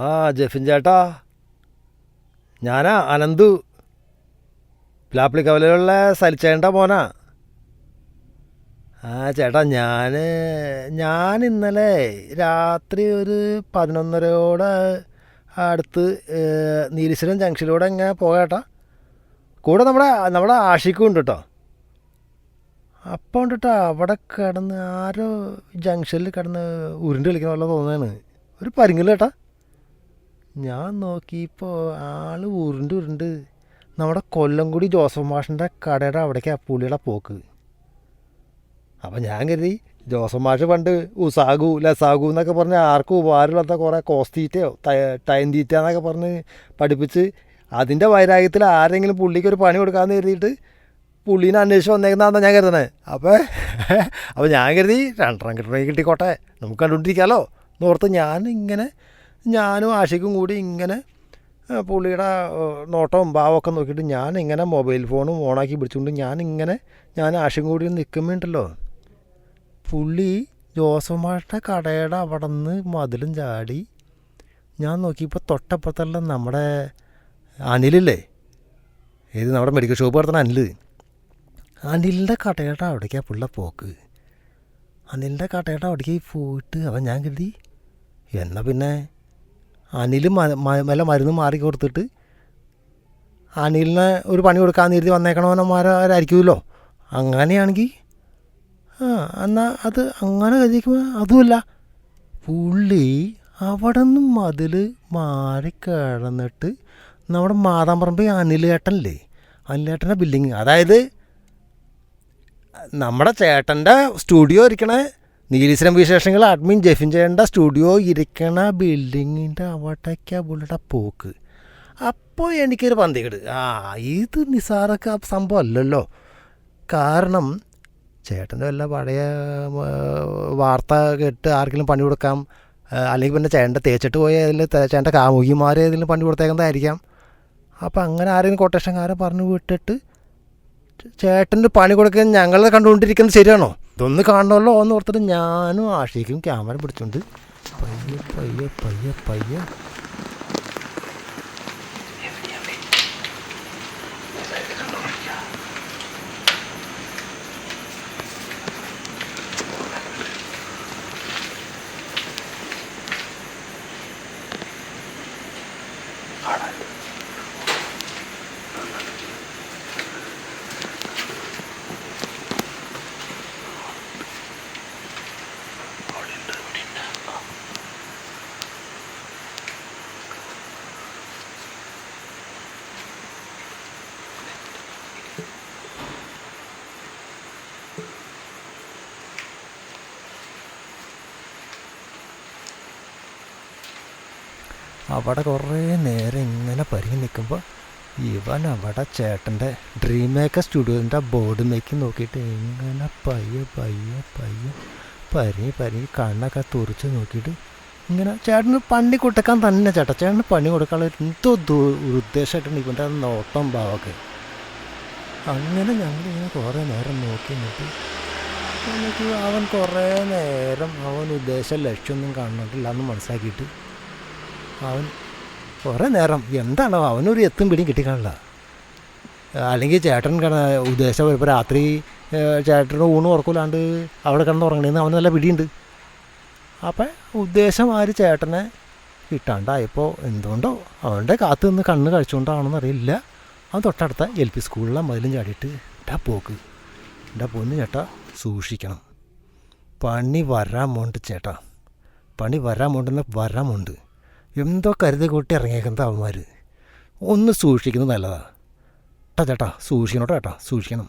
ആ ജെഫിൻ ചേട്ടാ, ഞാനാ അനന്തു, പ്ലാപ്പിളിക്കവലയിലുള്ള സലിച്ചേണ്ട മോനാ. ആ ചേട്ടാ, ഞാൻ ഇന്നലെ രാത്രി ഒരു 11:30 അടുത്ത് നീലീശ്വരം ജംഗ്ഷനിലൂടെ ഇങ്ങനെ പോകേട്ടാ. കൂടെ നമ്മുടെ ആഷിക്കും ഉണ്ട് കേട്ടോ. അപ്പം ഉണ്ട് കേട്ടോ, അവിടെ കിടന്ന് ആരോ ജംഗ്ഷനിൽ കിടന്ന് ഉരുണ്ട് കളിക്കുന്ന പോലെ തോന്നുകയാണ്. ഒരു പരിങ്ങില്ല ചേട്ടാ. ഞാൻ നോക്കിയപ്പോൾ ആള് ഉരുണ്ട് നമ്മുടെ കൊല്ലംകുടി ജോസഫ് മാഷിൻ്റെ കടയുടെ അവിടേക്കാണ് പുള്ളിയുടെ പോക്ക്. അപ്പം ഞാൻ കരുതി ജോസഫ് മാഷ് പണ്ട് ഉസാഗു ലസാഗു എന്നൊക്കെ പറഞ്ഞ് ആർക്കും ഉപകാരമില്ലാത്ത കുറേ കോസ്റ്റീറ്റയോ ടൈം തീറ്റ എന്നൊക്കെ പറഞ്ഞ് പഠിപ്പിച്ച് അതിൻ്റെ വൈരാഗ്യത്തിൽ ആരെങ്കിലും പുള്ളിക്ക് ഒരു പണി കൊടുക്കാമെന്ന് കരുതിയിട്ട് പുള്ളീനെ അന്വേഷിച്ച് വന്നേക്കുന്നതാണെന്ന് ഞാൻ കരുതണേ. അപ്പോൾ ഞാൻ കരുതി 2 കിട്ടിക്കോട്ടെ, നമുക്ക് കണ്ടുകൊണ്ടിരിക്കാമല്ലോ എന്നോർത്ത് ഞാനും ആഷിക്കും കൂടി ഇങ്ങനെ പുള്ളിയുടെ നോട്ടവും ഭാവമൊക്കെ നോക്കിയിട്ട് ഞാനിങ്ങനെ മൊബൈൽ ഫോണും ഓണാക്കി പിടിച്ചുകൊണ്ട് ഞാൻ ആഷിക്കും കൂടി നിൽക്കുമ്പോണ്ടല്ലോ, പുള്ളി ജോസഫ് മാഷിൻ്റെ കടയുടെ അവിടെ നിന്ന് മതിലും ചാടി. ഞാൻ നോക്കിയപ്പോൾ തൊട്ടപ്പുറത്തുള്ള നമ്മുടെ അനിലില്ലേ, നമ്മുടെ മെഡിക്കൽ ഷോപ്പ് നടത്തുന്ന അനിലിൻ്റെ കടയുടെ അവിടേക്കാണ് പുള്ള പോക്ക്. അനിലിൻ്റെ കടയുടെ അവിടേക്ക് പോയിട്ട് അവൻ ഞാൻ കരുതി എന്നാൽ പിന്നെ അനിൽ വല്ല മരുന്ന് മാറി കൊടുത്തിട്ട് അനിലിനെ ഒരു പണി കൊടുക്കാമെന്ന് കരുതി വന്നേക്കണവന്മാരായിരിക്കുമല്ലോ. അങ്ങനെയാണെങ്കിൽ എന്നാൽ അത് അങ്ങനെ കരുതിക്കുമ്പോൾ അതുമല്ല, പുള്ളി അവിടെ നിന്ന് മതിൽ മാറി കിടന്നിട്ട് നമ്മുടെ മാതാമ്പറമ്പ് അനിലേട്ടൻ്റെ ബിൽഡിങ്, അതായത് നമ്മുടെ ചേട്ടൻ്റെ സ്റ്റുഡിയോ ഇരിക്കണ നീലീശ്വരം വിശേഷങ്ങൾ അഡ്മിൻ ജെഫിൻ ചേട്ടൻ്റെ സ്റ്റുഡിയോ ഇരിക്കണ ബിൽഡിങ്ങിൻ്റെ അവിടേക്കാണ് പുള്ളിയുടെ പോക്ക്. അപ്പോൾ എനിക്കൊരു പന്തികേട്, ഇത് നിസാറൊക്കെ സംഭവം അല്ലല്ലോ. കാരണം ചേട്ടൻ്റെ വല്ല പഴയ വാർത്ത കേട്ട് ആർക്കെങ്കിലും പണി കൊടുക്കാം, അല്ലെങ്കിൽ പിന്നെ ചേട്ടൻ്റെ തേച്ചിട്ട് പോയ ചേട്ടൻ്റെ കാമുകിമാരെ ഏതെങ്കിലും പണി കൊടുത്തേക്കുന്നതായിരിക്കാം. അപ്പം അങ്ങനെ ആരെങ്കിലും കൊട്ടേഷൻകാരെ പറഞ്ഞു വിട്ടിട്ട് ചേട്ടൻ്റെ പണി കൊടുക്കാൻ ഞങ്ങളെ കണ്ടുകൊണ്ടിരിക്കുന്നത് ശരിയാണോ? ഇതൊന്ന് കാണണമല്ലോ എന്ന് ഓർത്തിട്ട് ഞാനും ആഷിക്കും ക്യാമറ പിടിച്ചുകൊണ്ട് പയ്യെ അവിടെ കുറേ നേരം ഇങ്ങനെ പരിങ്ങി നിൽക്കുമ്പോൾ ഇവൻ അവിടെ ചേട്ടൻ്റെ ഡ്രീം മേക്കർ സ്റ്റുഡിയോൻ്റെ ബോർഡ് മേക്ക് നോക്കിയിട്ട് ഇങ്ങനെ പയ്യെ പരിങ്ങി കണ്ണൊക്കെ തുറിച്ച് നോക്കിയിട്ട് ഇങ്ങനെ ചേട്ടന് പണി കൊടുക്കാൻ തന്നെ ചേട്ടന് പണി കൊടുക്കാനുള്ള എന്തോ ഉദ്ദേശമായിട്ടാണ് ഇവൻ്റെ നോട്ടം ഭാവമൊക്കെ. അങ്ങനെ ഞങ്ങളിങ്ങനെ കുറേ നേരം നോക്കി എന്നിട്ട് അവൻ കുറേ നേരം അവൻ ഉദ്ദേശ ലക്ഷ്യമൊന്നും കാണുന്നില്ല എന്ന് മനസ്സിലാക്കിയിട്ട് അവൻ കുറേ നേരം എന്താണോ അവനൊരു എത്തും പിടിയും കിട്ടിക്കാണില്ല. അല്ലെങ്കിൽ ചേട്ടൻ ഉദ്ദേശം ഇപ്പോൾ രാത്രി ചേട്ടന് ഊണ് ഉറക്കില്ലാണ്ട് അവിടെ കിടന്ന് ഉറങ്ങണേന്ന് അവന് നല്ല പിടിയുണ്ട്. അപ്പം ഉദ്ദേശം ചേട്ടനെ കിട്ടാണ്ടായപ്പോൾ എന്തുകൊണ്ടോ അവൻ്റെ കാത്തു നിന്ന് കണ്ണ് കഴിച്ചുകൊണ്ടാണെന്ന് അറിയില്ല, അവൻ തൊട്ടടുത്ത LP സ്കൂളിലെ മതിലും ചാടിയിട്ട് എൻ്റെ പൊന്ന് ചേട്ടാ സൂക്ഷിക്കണം, പണി വരാൻ പോണ്ട് എന്തോ കരുതി കൂട്ടി ഇറങ്ങിയേക്കുന്നത് അവന്മാർ. ഒന്ന് സൂക്ഷിക്കുന്നത് നല്ലതാണ് ചേട്ടാ, സൂക്ഷിക്കണം.